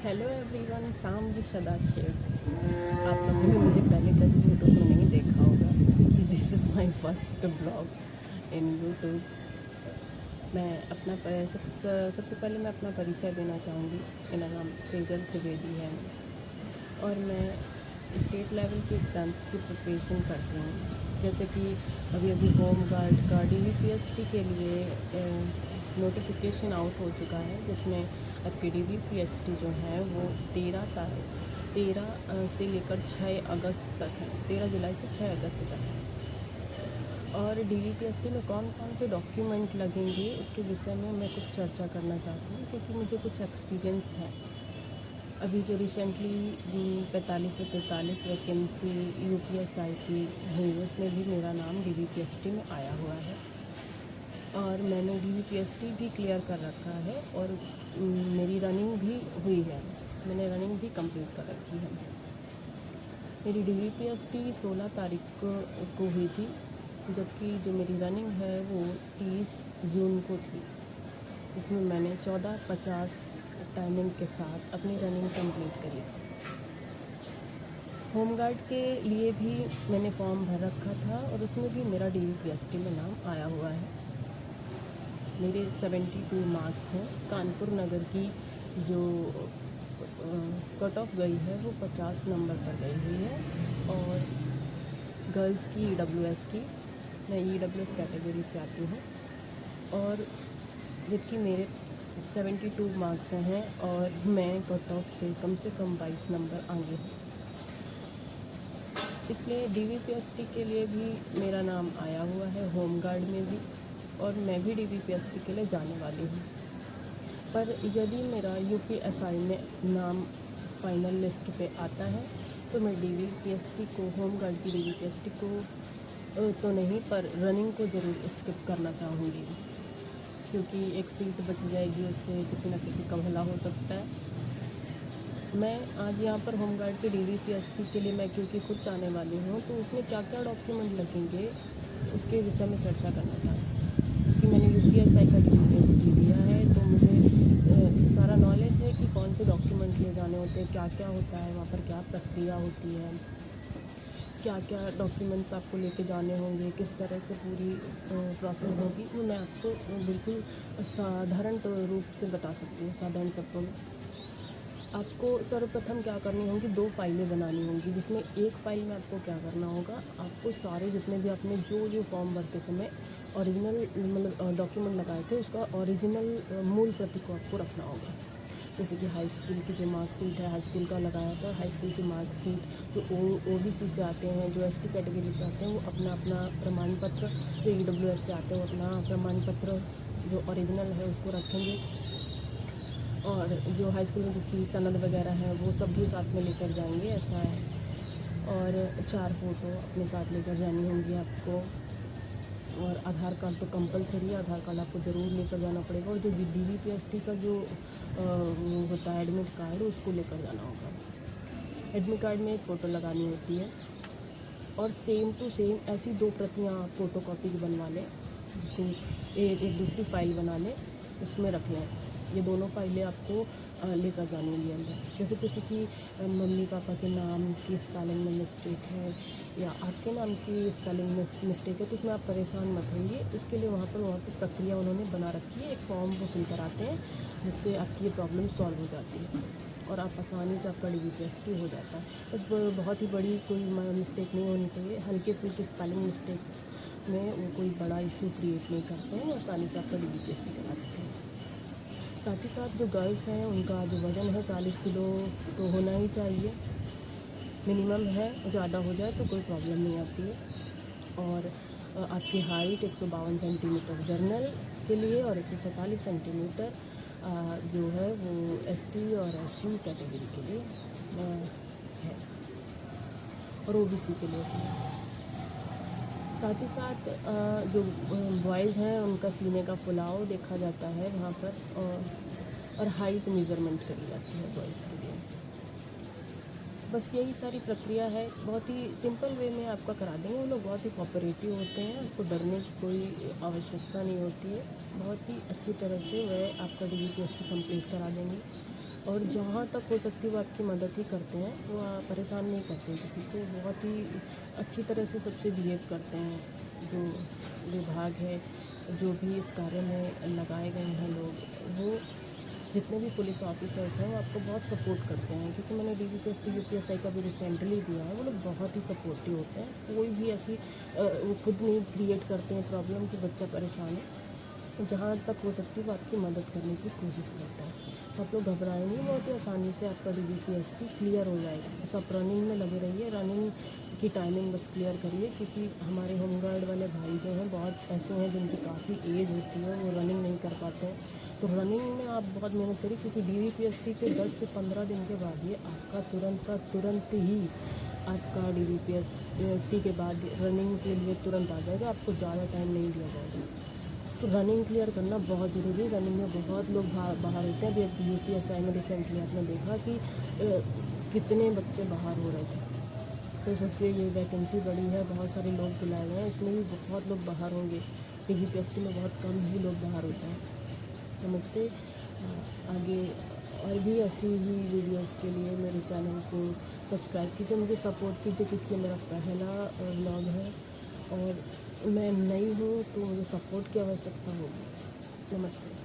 Hello everyone, साम जी सदाशिव। आप लोगों ने मुझे पहले कभी यूट्यूब में नहीं देखा होगा क्योंकि this is my first blog in YouTube. मैं सबसे पहले मैं अपना परिचय देना चाहूँगी। मेरा नाम सेजल त्रिवेदी है और मैं स्टेट लेवल के एग्ज़ाम्स की प्रिपरेशन करती हूँ। जैसे कि अभी अभी होम गार्ड का DVPST के लिए नोटिफिकेशन आउट हो चुका है, जिसमें आपकी DVPST जो है वो 13 से लेकर 6 अगस्त तक है। 13 जुलाई से 6 अगस्त तक है। और DVPST में कौन कौन से डॉक्यूमेंट लगेंगे उसके विषय में मैं कुछ चर्चा करना चाहती हूँ, क्योंकि मुझे कुछ एक्सपीरियंस है। अभी जो रिसेंटली 45 से 43 वैकेंसी UPSI की हुई, उसमें भी मेरा नाम DVPST में आया हुआ है और मैंने DVPST भी क्लियर कर रखा है और मेरी रनिंग भी हुई है। मैंने रनिंग भी कंप्लीट कर रखी है। मेरी DVPST 16 तारीख को हुई थी, जबकि जो मेरी रनिंग है वो 30 जून को थी, जिसमें मैंने 14:50 टाइमिंग के साथ अपनी रनिंग कंप्लीट करी थी। होमगार्ड के लिए भी मैंने फॉर्म भर रखा था और उसमें भी मेरा DVPST में नाम आया हुआ है। मेरे 72 मार्क्स हैं। कानपुर नगर की जो कट ऑफ गई है वो 50 नंबर पर गई हुई है और गर्ल्स की EWS की, मैं EWS कैटेगरी से आती हूँ, और जबकि मेरे 72 मार्क्स हैं और मैं कट ऑफ से कम 22 नंबर आगे हूँ। इसलिए DVPST के लिए भी मेरा नाम आया हुआ है, होम गार्ड में भी, और मैं भी DVPST के लिए जाने वाली हूँ। पर यदि मेरा UPSI में नाम फाइनल लिस्ट पे आता है तो मैं DVPST को, होम गार्ड की DVPST को तो नहीं, पर रनिंग को ज़रूर स्किप करना चाहूँगी, क्योंकि एक सीट बच जाएगी, उससे किसी न किसी का भला हो सकता है। मैं आज यहाँ पर होम गार्ड के DVPST के लिए मैं क्योंकि खुद जाने वाली हूँ, तो उसमें क्या क्या डॉक्यूमेंट लगेंगे उसके विषय में चर्चा करना चाहती हूँ। क्योंकि मैंने UPSI का DVPST दिया है तो मुझे सारा नॉलेज है कि कौन से डॉक्यूमेंट ले जाने होते हैं, क्या क्या होता है वहाँ पर, क्या प्रक्रिया होती है, क्या क्या डॉक्यूमेंट्स आपको लेके जाने होंगे, किस तरह से पूरी प्रोसेस होगी। वो मैं आपको बिल्कुल साधारण रूप से बता सकती हूँ, साधारण शब्दों में। आपको सर्वप्रथम क्या करनी होगी, 2 फाइलें बनानी होंगी, जिसमें एक फ़ाइल में आपको क्या करना होगा, आपको सारे जितने भी आपने जो फॉर्म भरते समय ओरिजिनल मतलब डॉक्यूमेंट लगाए थे, उसका ओरिजिनल मूल प्रति को आपको रखना होगा। जैसे कि हाई स्कूल की जो मार्कशीट है, हाई स्कूल का लगाया था, हाई स्कूल की मार्कशीट, जो OBC से आते हैं, जो ST कैटेगरी से आते हैं, वो अपना अपना प्रमाण पत्र, जो EWS से आते हैं वो अपना प्रमाण पत्र जो ओरिजिनल है उसको रखेंगे, और जो हाई स्कूल में जिसकी सनद वगैरह है वो सब भी साथ में लेकर जाएंगे, ऐसा है। और 4 फ़ोटो अपने साथ लेकर जानी होंगी आपको, और आधार कार्ड तो कंपलसरी है, आधार कार्ड आपको ज़रूर लेकर जाना पड़ेगा, और जो DVPST का जो वो होता है एडमिट कार्ड, उसको लेकर जाना होगा। एडमिट कार्ड में एक फ़ोटो लगानी होती है और सेम टू सेम ऐसी 2 प्रतियाँ फ़ोटो कॉपी की बनवा लें, जिसको एक दूसरी फ़ाइल बना लें, उसमें रख लें। ये दोनों फाइलें आपको लेकर जानी होंगी अंदर। जैसे किसी की मम्मी पापा के नाम की स्पेलिंग में मिस्टेक है या आपके नाम की स्पेलिंग में मिस्टेक है, तो उसमें आप परेशान मत होइए। उसके लिए वहाँ पर प्रक्रिया उन्होंने बना रखी है, एक फॉर्म वो फिल कराते हैं, जिससे आपकी ये प्रॉब्लम सॉल्व हो जाती है और आप आसानी से आपका DVPST हो जाता है। बस बहुत ही बड़ी कोई मिस्टेक नहीं होनी चाहिए, हल्के फुल्के स्पेलिंग मिस्टेक्स में वो कोई बड़ा इशू क्रिएट नहीं करते हैं, आसानी से आपका DVPST करा देते हैं। साथ ही साथ जो गर्ल्स हैं उनका जो वज़न है 40 किलो तो होना ही चाहिए, मिनिमम है, ज़्यादा हो जाए तो कोई प्रॉब्लम नहीं आती है। और आपकी हाइट 152 सेंटीमीटर जर्नल के लिए और 147 सेंटीमीटर जो है वो ST और SC कैटेगरी के लिए है, और OBC के लिए है। साथ ही साथ जो बॉयज़ हैं उनका सीने का फुलाव देखा जाता है वहाँ पर, और हाइट मेज़रमेंट करी जाती है बॉयज़ के लिए। बस यही सारी प्रक्रिया है, बहुत ही सिंपल वे में आपका करा देंगे। वो लोग बहुत ही कोऑपरेटिव होते हैं, आपको डरने की कोई आवश्यकता नहीं होती है, बहुत ही अच्छी तरह से वह आपका DVPST कंप्लीट करा देंगे। और जहाँ तक हो सकती है वो आपकी मदद ही करते हैं, वो परेशान नहीं करते हैं किसी को, बहुत ही अच्छी तरह से सबसे बिहेव करते हैं। जो विभाग है, जो भी इस कार्य में लगाए गए हैं लोग, वो जितने भी पुलिस ऑफिसर्स हैं वो आपको बहुत सपोर्ट करते हैं, क्योंकि मैंने DVPST UPSI का भी रिसेंटली दिया है। वो लोग बहुत ही सपोर्टिव होते हैं, कोई भी ऐसी वो खुद नहीं क्रिएट करते हैं प्रॉब्लम कि बच्चा परेशान है। जहाँ तक हो सकती है वो आपकी मदद करने की कोशिश करता है। तो आप लोग घबराएं नहीं, बहुत ही आसानी से आपका DVPST क्लियर हो जाएगा। बस आप रनिंग में लगे रहिए, रनिंग की टाइमिंग बस क्लियर करिए, क्योंकि हमारे होमगार्ड वाले भाई जो हैं बहुत ऐसे हैं जिनकी काफ़ी एज होती है, वो रनिंग नहीं कर पाते हैं। तो रनिंग में आप बहुत मेहनत करिए, क्योंकि DVPST के 10 से 15 दिन के बाद ये आपका तुरंत ही आपका DVPST के बाद रनिंग के लिए तुरंत आ जाएगा, आपको ज़्यादा टाइम नहीं दिया जाएगा। तो रनिंग क्लियर करना बहुत ज़रूरी है। रनिंग में बहुत लोग बाहर होते हैं। अभी UPSI में रिसेंटली आपने देखा कि कितने बच्चे बाहर हो रहे थे। तो सोचिए, ये वैकेंसी बड़ी है, बहुत सारे लोग बुलाए गए हैं, इसमें भी बहुत लोग बाहर होंगे। DVPST में बहुत कम ही लोग बाहर होते हैं। नमस्ते। आगे और भी ऐसी ही वीडियोस के लिए मेरे चैनल को सब्सक्राइब कीजिए, मुझे सपोर्ट कीजिए, क्योंकि ये मेरा पहला व्लॉग है और मैं नई हूँ, तो मुझे सपोर्ट की आवश्यकता होगी। नमस्ते।